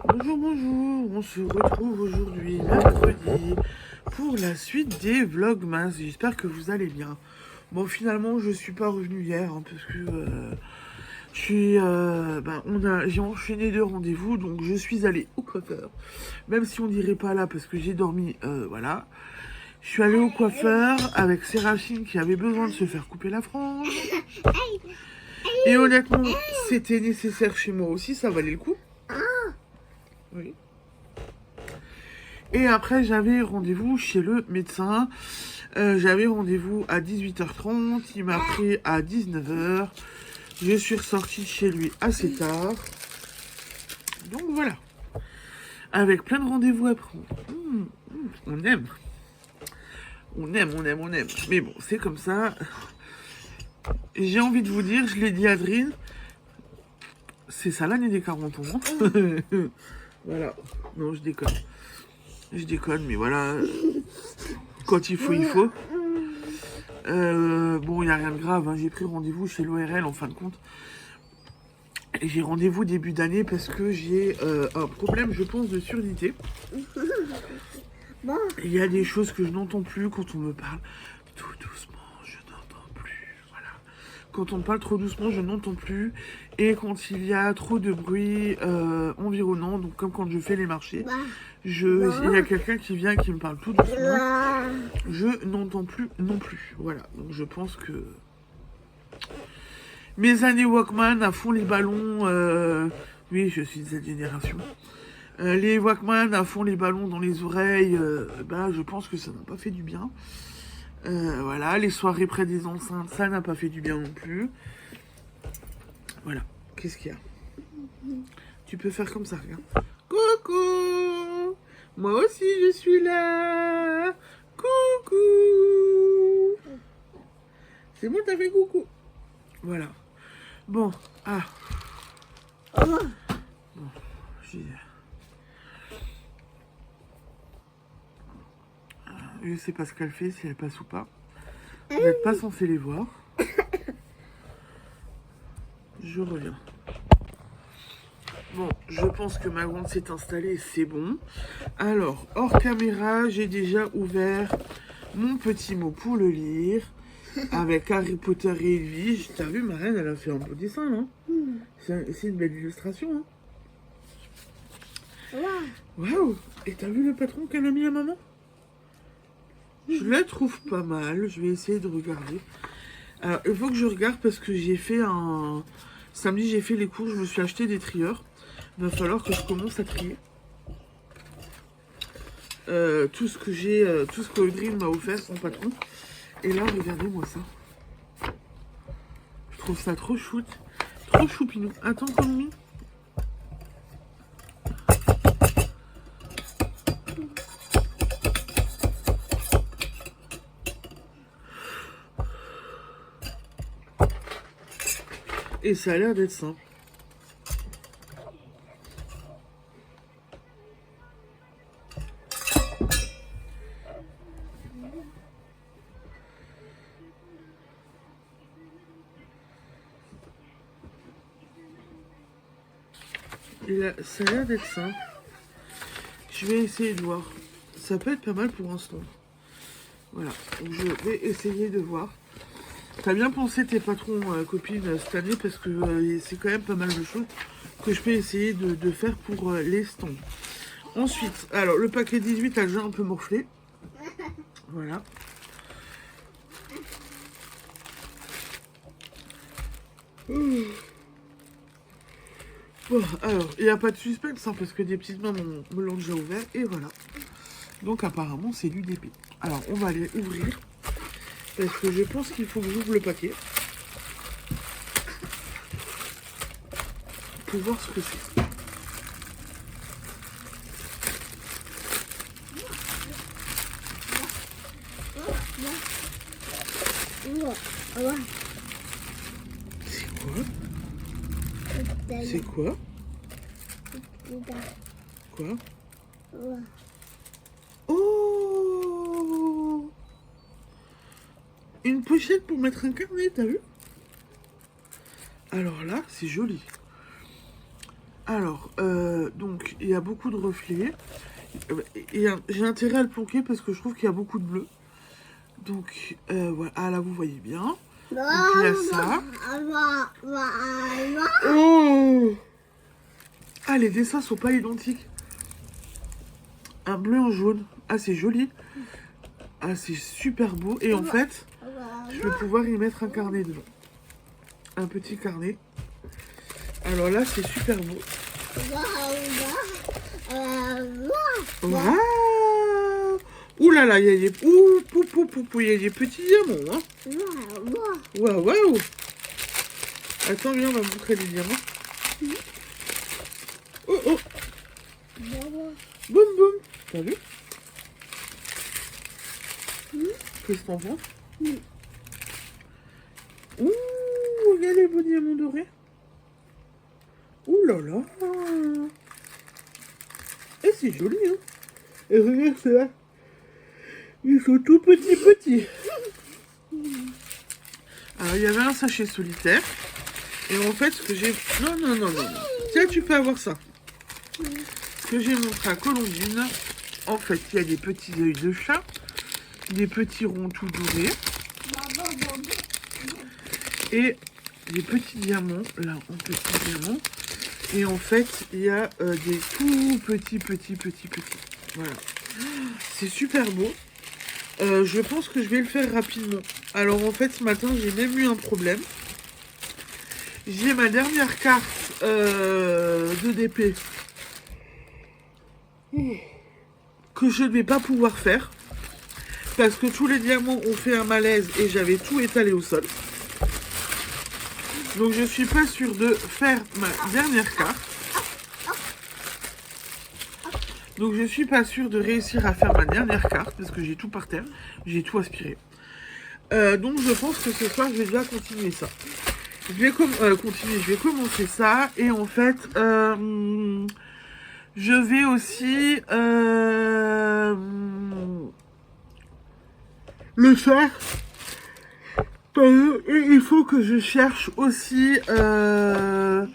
Bonjour, bonjour, on se retrouve aujourd'hui, mercredi, pour la suite des Vlogmas. J'espère que vous allez bien. Bon, finalement, je suis pas revenue hier, hein, parce que je suis, j'ai enchaîné 2 rendez-vous, donc je suis allée au coiffeur. Même si on dirait pas là, parce que j'ai dormi, voilà. Je suis allée au coiffeur avec Sérachine qui avait besoin de se faire couper la frange. Et honnêtement, c'était nécessaire chez moi aussi, ça valait le coup. Oui. Et après, j'avais rendez-vous chez le médecin. J'avais rendez-vous à 18h30. Il m'a pris à 19h. Je suis ressortie de chez lui assez tard. Donc voilà. Avec plein de rendez-vous à prendre. On aime. On aime, on aime, on aime. Mais bon, c'est comme ça. J'ai envie de vous dire, je l'ai dit à Adrien, c'est ça l'année des 40 ans. Hein. Voilà. Non, je déconne. Je déconne, mais voilà. Quand il faut, il faut. Bon, il n'y a rien de grave. Hein. J'ai pris rendez-vous chez l'ORL en fin de compte. Et j'ai rendez-vous début d'année parce que j'ai un problème, je pense, de surdité. Il y a des choses que je n'entends plus quand on me parle tout doucement. Je n'entends plus. Voilà. Quand on parle trop doucement, je n'entends plus. Et quand il y a trop de bruit environnant, donc comme quand je fais les marchés, il y a quelqu'un qui vient qui me parle tout doucement. Je n'entends plus non plus. Voilà. Donc je pense que mes années Walkman à fond les ballons. Oui, je suis de cette génération. Les Walkman à fond les ballons dans les oreilles, je pense que ça n'a pas fait du bien. Voilà, les soirées près des enceintes, ça n'a pas fait du bien non plus. Voilà, qu'est-ce qu'il y a? Tu peux faire comme ça, regarde. Coucou! Moi aussi, je suis là! Coucou! C'est bon, t'as fait coucou? Voilà. Bon, Bon, je sais pas ce qu'elle fait, si elle passe ou pas. Vous n'êtes pas censé les voir. Je reviens. Bon, je pense que ma grande s'est installée, c'est bon. Alors, hors caméra, j'ai déjà ouvert mon petit mot pour le lire. Avec Harry Potter et Edwige. T'as vu, ma reine, elle a fait un beau dessin, non? C'est une belle illustration, hein. Waouh! Et t'as vu le patron qu'elle a mis à maman? Je la trouve pas mal. Je vais essayer de regarder. Alors, il faut que je regarde parce que j'ai fait un... Samedi, j'ai fait les cours. Je me suis acheté des trieurs. Il va falloir que je commence à trier. Tout ce que j'ai... tout ce que Audrey m'a offert, son patron. Et là, regardez-moi ça. Je trouve ça trop chouette. Trop choupinou. Attends, Colombi. Et ça a l'air d'être simple. Ça a l'air d'être simple. Je vais essayer de voir. Ça peut être pas mal pour un stand. Voilà. Donc je vais essayer de voir. T'as bien pensé tes patrons, copines, cette année, parce que c'est quand même pas mal de choses que je peux essayer de faire pour les stands. Ensuite, alors le paquet 18 a déjà un peu morflé. Voilà. Bon, alors, il n'y a pas de suspense, hein, parce que des petites mains me l'ont déjà ouvert, et voilà. Donc apparemment, c'est du DP. Alors, on va aller ouvrir, parce que je pense qu'il faut que j'ouvre le paquet. Pour voir ce que c'est. C'est quoi? Quoi? Oh! Une pochette pour mettre un carnet, t'as vu? Alors là, c'est joli. Alors, donc, il y a beaucoup de reflets. Et j'ai intérêt à le planquer parce que je trouve qu'il y a beaucoup de bleu. Donc, voilà. Ah, là, vous voyez bien. Donc, il y a ça. Oh! Ah, les dessins sont pas identiques. Un bleu, un jaune. Ah, c'est joli. Ah, c'est super beau. Et en fait, je vais pouvoir y mettre un carnet dedans. Un petit carnet. Alors là, c'est super beau. Waouh! Ouh là là, il y a des... il y a des petits diamants, hein. Waouh, waouh! Attends, viens, on va montrer les diamants. Oh, oh! Boum, boum! T'as vu? Qu'est-ce que t'en penses? Ouh, il y a les beaux diamants dorés. Ouh là là! Et c'est joli, hein? Et regarde ça! Ils sont tout petits. Alors, il y avait un sachet solitaire. Et en fait, ce que j'ai... Non. Tiens, tu peux avoir ça. Ce que j'ai montré à Colombine, en fait, il y a des petits œils de chat, des petits ronds tout dorés, et des petits diamants, là, en petits diamants. Et en fait, il y a des tout petits. Voilà. C'est super beau. Je pense que je vais le faire rapidement. Alors, en fait, ce matin, j'ai même eu un problème. J'ai ma dernière carte de DP que je ne vais pas pouvoir faire parce que tous les diamants ont fait un malaise et j'avais tout étalé au sol. Donc je suis pas sûre de faire ma dernière carte. Donc je suis pas sûre de réussir à faire ma dernière carte parce que j'ai tout par terre, j'ai tout aspiré. Donc je pense que ce soir je vais déjà continuer ça. Je vais commencer ça et en fait je vais aussi le faire. Et il faut que je cherche aussi le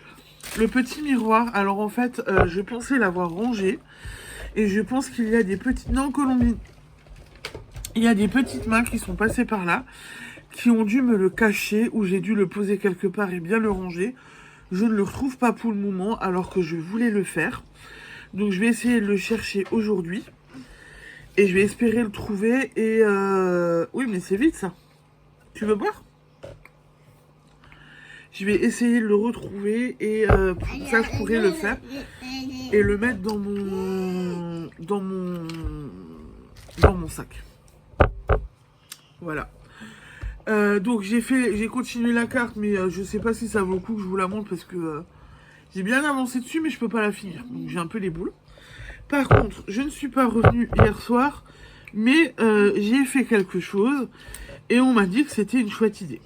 petit miroir. Alors en fait, je pensais l'avoir rangé. Et je pense qu'il y a des petites... Non, Colombie. Il y a des petites mains qui sont passées par là, qui ont dû me le cacher, ou j'ai dû le poser quelque part et bien le ranger. Je ne le retrouve pas pour le moment, alors que je voulais le faire. Donc je vais essayer de le chercher aujourd'hui. Et je vais espérer le trouver. Et oui, mais c'est vite ça. Tu veux boire? Je vais essayer de le retrouver. Et ça, je pourrais le faire. Et le mettre dans mon sac. Voilà. Donc j'ai continué la carte, mais je sais pas si ça vaut le coup que je vous la montre parce que j'ai bien avancé dessus, mais je peux pas la finir. Donc j'ai un peu les boules. Par contre, je ne suis pas revenue hier soir, mais j'ai fait quelque chose et on m'a dit que c'était une chouette idée.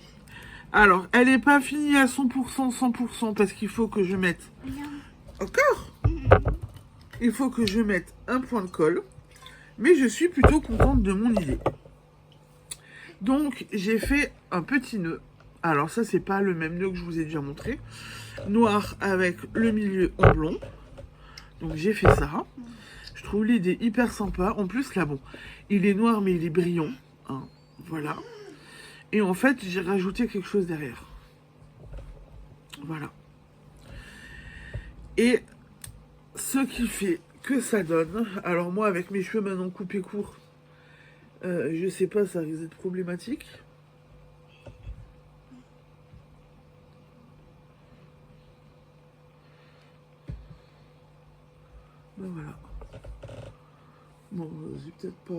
Alors, elle n'est pas finie à 100% parce qu'il faut que je mette... Encore ? Il faut que je mette un point de colle, mais je suis plutôt contente de mon idée. Donc, j'ai fait un petit nœud. Alors, ça, c'est pas le même nœud que je vous ai déjà montré. Noir avec le milieu en blond. Donc, j'ai fait ça. Je trouve l'idée hyper sympa. En plus, là, bon, il est noir, mais il est brillant. Hein, voilà. Et en fait, j'ai rajouté quelque chose derrière. Voilà. Et ce qui fait que ça donne... Alors, moi, avec mes cheveux maintenant coupés courts, je sais pas, ça risque d'être problématique. Ben voilà. Bon, c'est peut-être pas...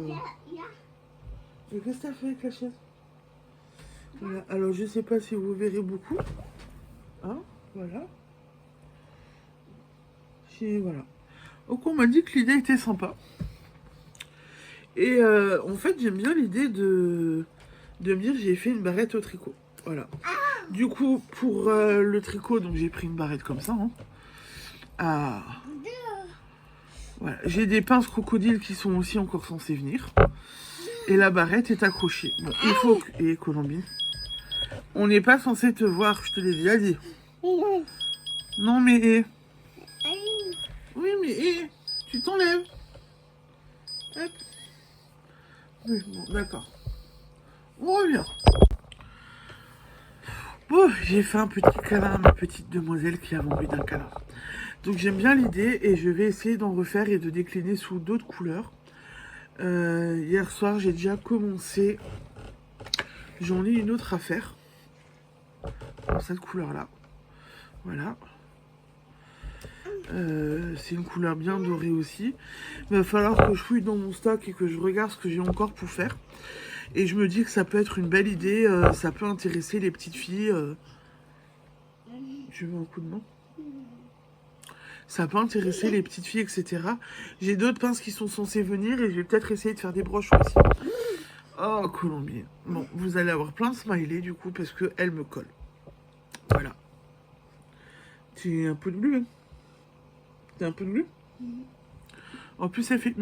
Mais qu'est-ce que t'as fait avec la chaise? Voilà. Alors, je sais pas si vous verrez beaucoup. Hein? Voilà. Et voilà. Donc, on m'a dit que l'idée était sympa. Et en fait, j'aime bien l'idée de me dire j'ai fait une barrette au tricot. Voilà. Du coup, pour le tricot, donc j'ai pris une barrette comme ça. Hein. Ah. Voilà. J'ai des pinces crocodiles qui sont aussi encore censées venir. Et la barrette est accrochée. Bon, il faut que... Et Colombine, on n'est pas censé te voir, je te l'ai déjà dit. Non, mais... mais hé, tu t'enlèves. Hop. Oui, bon, d'accord. On revient. Bon, j'ai fait un petit câlin à ma petite demoiselle qui a envie d'un câlin. Donc j'aime bien l'idée et je vais essayer d'en refaire et de décliner sous d'autres couleurs. Hier soir, j'ai déjà commencé. J'en ai une autre à faire. Dans cette couleur-là. Voilà. C'est une couleur bien dorée aussi. Il va falloir que je fouille dans mon stock et que je regarde ce que j'ai encore pour faire. Et je me dis que ça peut être une belle idée. Ça peut intéresser les petites filles. Tu veux un coup de main? Ça peut intéresser les petites filles, etc. J'ai d'autres pinces qui sont censées venir et je vais peut-être essayer de faire des broches aussi. Oh, Colombie. Bon, vous allez avoir plein de smileys du coup parce qu'elle me colle. Voilà. C'est un peu de bleu. C'est un peu de bleu. En plus, elle fait...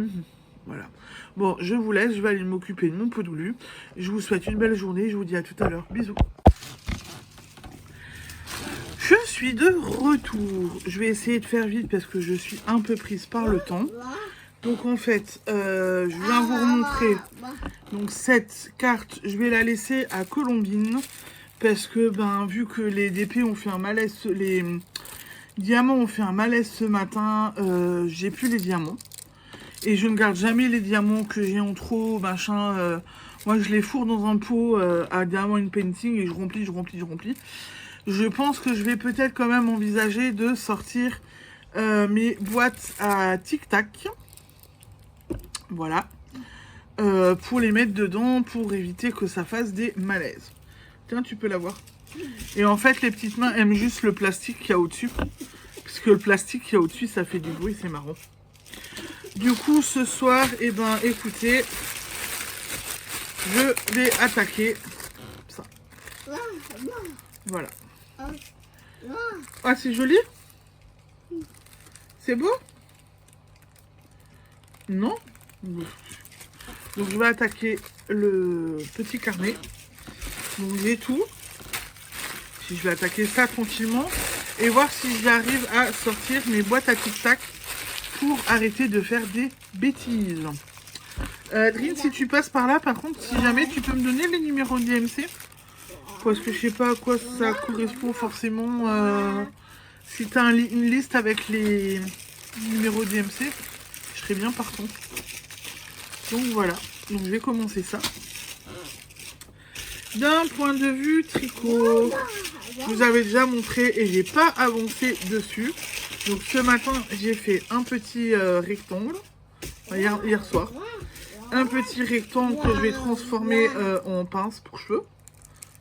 Voilà. Bon, je vous laisse. Je vais aller m'occuper de mon pot de glu. Je vous souhaite une belle journée. Je vous dis à tout à l'heure. Bisous. Je suis de retour. Je vais essayer de faire vite parce que je suis un peu prise par le temps. Donc en fait, je viens vous remontrer. Donc cette carte, je vais la laisser à Colombine. Parce que, vu que les DP ont fait un malaise, les diamants ont fait un malaise ce matin, j'ai plus les diamants. Et je ne garde jamais les diamants que j'ai en trop, machin. Moi, je les fourre dans un pot à Diamond Painting et je remplis. Je pense que je vais peut-être quand même envisager de sortir mes boîtes à tic-tac. Voilà. Pour les mettre dedans, pour éviter que ça fasse des malaises. Tiens, tu peux l'avoir. Et en fait, les petites mains aiment juste le plastique qu'il y a au-dessus. Parce que le plastique qu'il y a au-dessus, ça fait du bruit, c'est marrant. Du coup, ce soir, écoutez, je vais attaquer ça. Voilà. Ah, c'est joli? C'est beau? Non? Donc, je vais attaquer le petit carnet. Donc, j'ai tout. Je vais attaquer ça tranquillement et voir si j'arrive à sortir mes boîtes à tic-tac pour arrêter de faire des bêtises. Drin, si tu passes par là, par contre, si jamais tu peux me donner les numéros de DMC, parce que je sais pas à quoi ça correspond forcément. Si tu as une liste avec les numéros DMC, je serais bien partant. Donc voilà, donc je vais commencer ça. D'un point de vue tricot, je vous avais déjà montré et j'ai pas avancé dessus. Donc ce matin, j'ai fait un petit rectangle, hier soir. Un petit rectangle que je vais transformer en pince pour cheveux.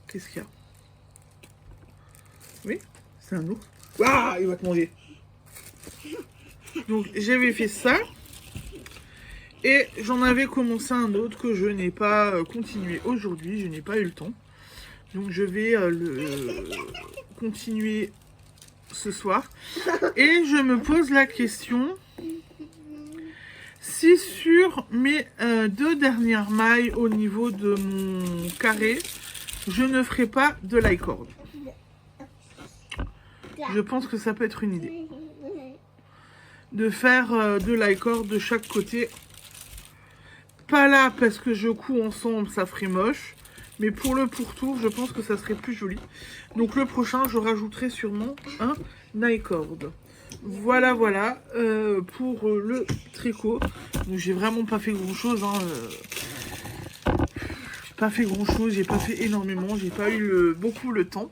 Qu'est-ce qu'il y a? Oui, c'est un ours. Ah, il va te manger. Donc j'avais fait ça. Et j'en avais commencé un autre que je n'ai pas continué aujourd'hui. Je n'ai pas eu le temps. Donc je vais le continuer ce soir. Et je me pose la question si sur mes 2 dernières mailles au niveau de mon carré, je ne ferai pas de lie-cord. Je pense que ça peut être une idée. De faire de lie-cord de chaque côté. Pas là parce que je couds ensemble, ça ferait moche. Mais pour le pourtour, je pense que ça serait plus joli. Donc le prochain, je rajouterai sûrement un lie-cord. Voilà, voilà pour le tricot. Donc j'ai vraiment pas fait grand chose. J'ai pas fait grand chose, j'ai pas fait énormément. J'ai pas eu beaucoup le temps.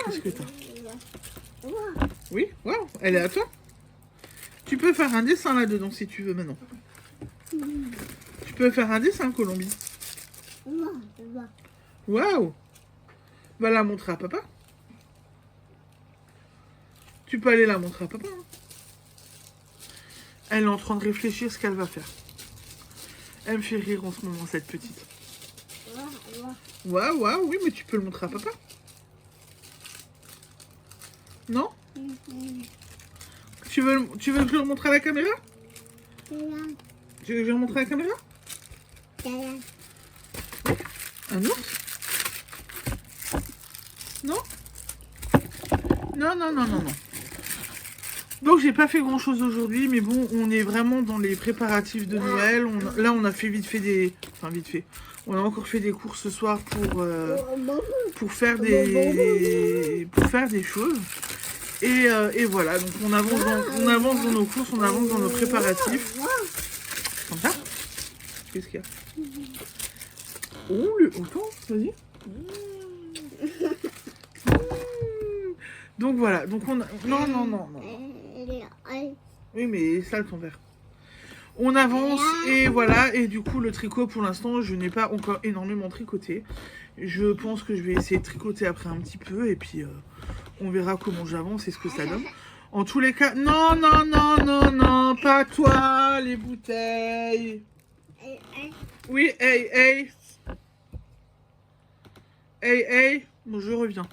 Qu'est-ce que t'as? Oui, waouh, elle est à toi. Tu peux faire un dessin là-dedans si tu veux maintenant. Tu peux faire un dessin, Colombie. Waouh! Va la montrer à papa. Tu peux aller la montrer à papa. Hein. Elle est en train de réfléchir ce qu'elle va faire. Elle me fait rire en ce moment, cette petite. Waouh, waouh, oui, mais tu peux le montrer à papa. Non? Tu veux que je le montre à la caméra? Tu veux que je le montre à la caméra? Un ours? Non? Non, non, non, non, non. Donc j'ai pas fait grand chose aujourd'hui, mais bon, on est vraiment dans les préparatifs de Noël. Là on a fait vite fait des... Enfin vite fait. On a encore fait des courses ce soir pour faire des choses. Et voilà, donc on avance dans nos courses, on avance dans nos préparatifs. Comme ça. Qu'est-ce qu'il y a? Oh, autant, vas-y. Donc voilà, donc on a... Non. Oui, mais sale ton verre. On avance et voilà, et du coup le tricot pour l'instant je n'ai pas encore énormément tricoté. Je pense que je vais essayer de tricoter après un petit peu et puis on verra comment j'avance et ce que ça donne. En tous les cas, non, pas toi, les bouteilles. Oui, hey. Bon, je reviens.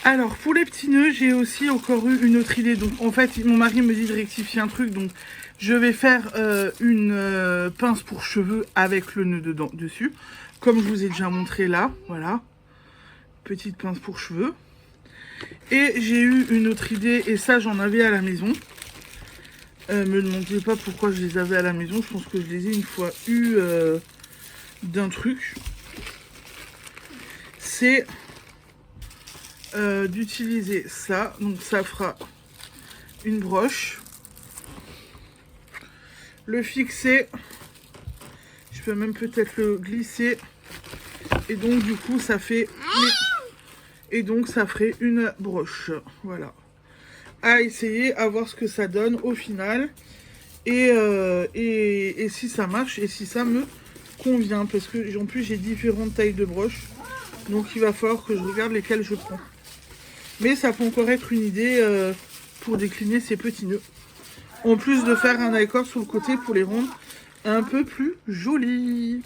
Alors, pour les petits nœuds, j'ai aussi encore eu une autre idée. Donc, en fait, mon mari me dit de rectifier un truc. Donc, je vais faire une pince pour cheveux avec le nœud dessus. Comme je vous ai déjà montré là. Voilà. Petite pince pour cheveux. Et j'ai eu une autre idée. Et ça, j'en avais à la maison. Me demandez pas pourquoi je les avais à la maison. Je pense que je les ai une fois eu d'un truc. C'est... d'utiliser ça, donc ça fera une broche, le fixer, je peux même peut-être le glisser et donc du coup ça fait ça ferait une broche, voilà, à essayer, à voir ce que ça donne au final et si ça marche et si ça me convient, parce que en plus j'ai différentes tailles de broches, donc il va falloir que je regarde lesquelles je prends. Mais ça peut encore être une idée pour décliner ces petits nœuds. En plus de faire un accord sur le côté pour les rendre un peu plus jolis.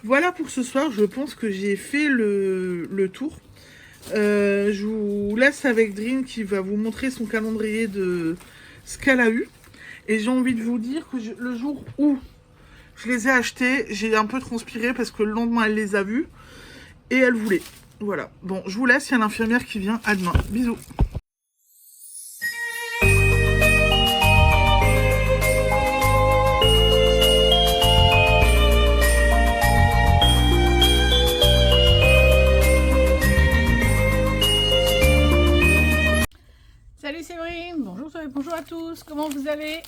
Voilà pour ce soir, je pense que j'ai fait le tour. Je vous laisse avec Dream qui va vous montrer son calendrier de ce qu'elle a eu. Et j'ai envie de vous dire que le jour où je les ai achetés, j'ai un peu transpiré parce que le lendemain elle les a vus et elle voulait. Voilà, bon, je vous laisse, il y a l'infirmière qui vient, à demain. Bisous. Salut Séverine, bonjour à tous, comment vous allez?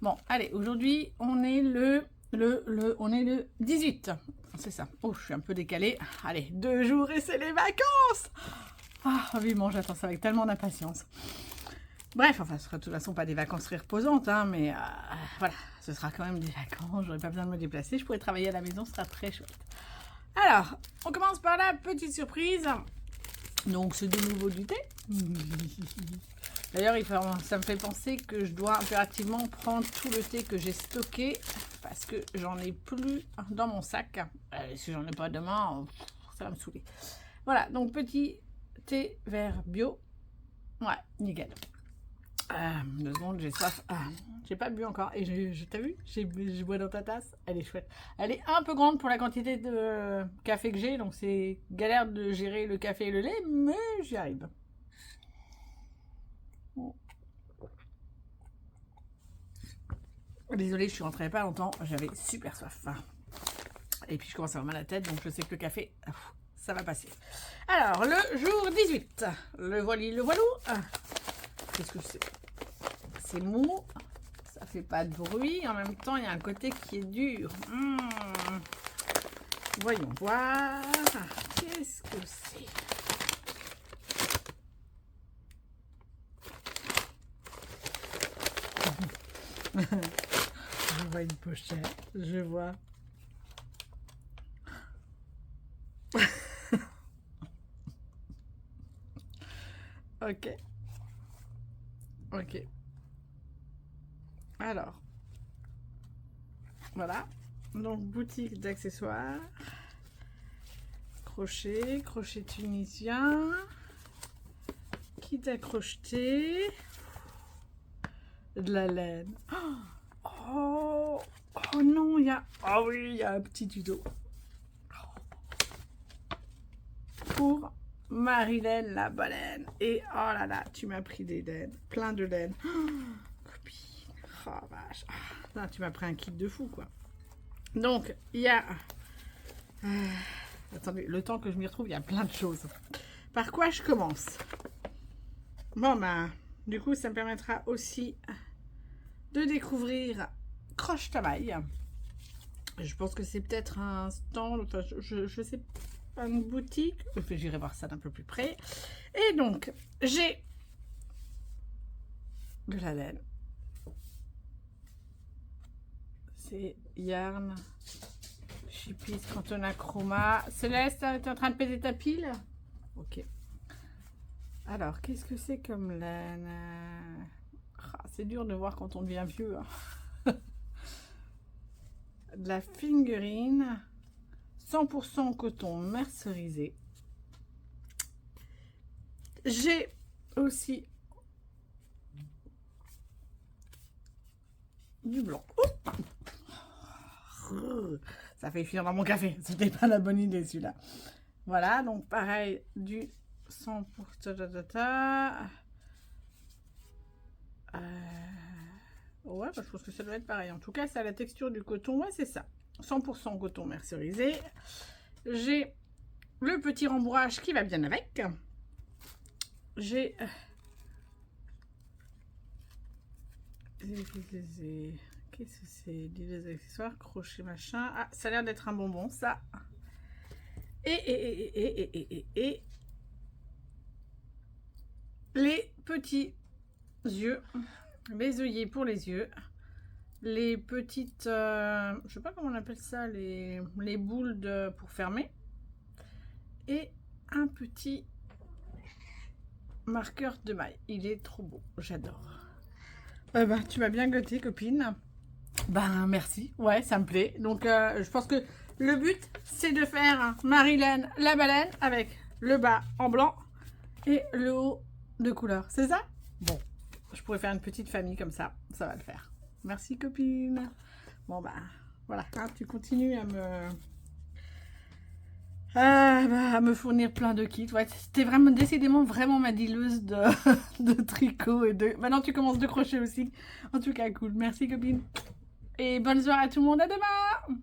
Bon, allez, aujourd'hui on est le 18, c'est ça. Oh, je suis un peu décalée. Allez, 2 jours et c'est les vacances. Ah, vivement, j'attends ça avec tellement d'impatience. Bref, enfin, ce sera de toute façon pas des vacances très reposantes, hein, mais voilà, ce sera quand même des vacances, j'aurai pas besoin de me déplacer, je pourrai travailler à la maison, ce sera très chouette. Alors, on commence par la petite surprise. Donc, c'est de nouveau du thé. D'ailleurs, ça me fait penser que je dois impérativement prendre tout le thé que j'ai stocké parce que j'en ai plus dans mon sac. Si j'en ai pas demain, ça va me saouler. Voilà, donc petit thé vert bio. Ouais, nickel. 2 secondes, j'ai soif. J'ai pas bu encore. Et t'as vu, je bois dans ta tasse. Elle est chouette. Elle est un peu grande pour la quantité de café que j'ai. Donc c'est galère de gérer le café et le lait. Mais j'y arrive. Désolée, je suis rentrée il n'y a pas longtemps. J'avais super soif. Et puis je commence à avoir mal à la tête. Donc je sais que le café, ça va passer. Alors, le jour 18. Le voilou. Qu'est-ce que c'est? C'est mou, ça fait pas de bruit, en même temps il y a un côté qui est dur. Voyons voir, qu'est-ce que c'est? Je vois une pochette, je vois. Ok. Alors, voilà. Donc, boutique d'accessoires. Crochet tunisien. Kit à crocheter. De la laine. Oh non, il y a... Oh oui, il y a un petit tuto. Pour Marilène la baleine. Et oh là là, tu m'as pris des laines, plein de laines. Oh, copine, oh vache. Oh, non, tu m'as pris un kit de fou, quoi. Donc, il y a... attendez, le temps que je m'y retrouve, il y a plein de choses. Par quoi je commence? Bon, bah, du coup, ça me permettra aussi de découvrir Croche ta maille. Je pense que c'est peut-être un stand, enfin, je sais pas, une boutique. Enfin, j'irai voir ça d'un peu plus près. Et donc, j'ai de la laine. C'est Yarn Chippies Cantona Chroma. Céleste, tu es en train de péter ta pile? Ok. Alors, qu'est-ce que c'est comme laine? C'est dur de voir quand on devient vieux. Hein. De la fingering 100% coton mercerisé. J'ai aussi du blanc. Ça fait fuir dans mon café. C'était pas la bonne idée celui-là. Voilà, donc pareil, du 100%. Ouais, bah, je pense que ça doit être pareil. En tout cas, c'est à la texture du coton. Ouais, c'est ça. 100% coton mercerisé. J'ai le petit rembourrage qui va bien avec. J'ai... Qu'est-ce que c'est? Des accessoires, crochet, machin. Ah, ça a l'air d'être un bonbon, ça. Et les petits yeux, les œillets pour les yeux, les petites, je sais pas comment on appelle ça, les boules pour fermer, et un petit marqueur de maille. Il est trop beau, j'adore. Bah, tu m'as bien gâté, copine. Ben merci, ouais, ça me plaît. Donc je pense que le but c'est de faire Marilène la baleine avec le bas en blanc et le haut de couleur, c'est ça? Bon, je pourrais faire une petite famille comme ça va le faire. Merci, copine. Bon bah voilà, hein, tu continues à me fournir plein de kits. Ouais, c'était vraiment décidément vraiment ma dealeuse de tricot et de... Maintenant tu commences de crochet aussi. En tout cas cool, merci, copine. Et bonne soirée à tout le monde, à demain!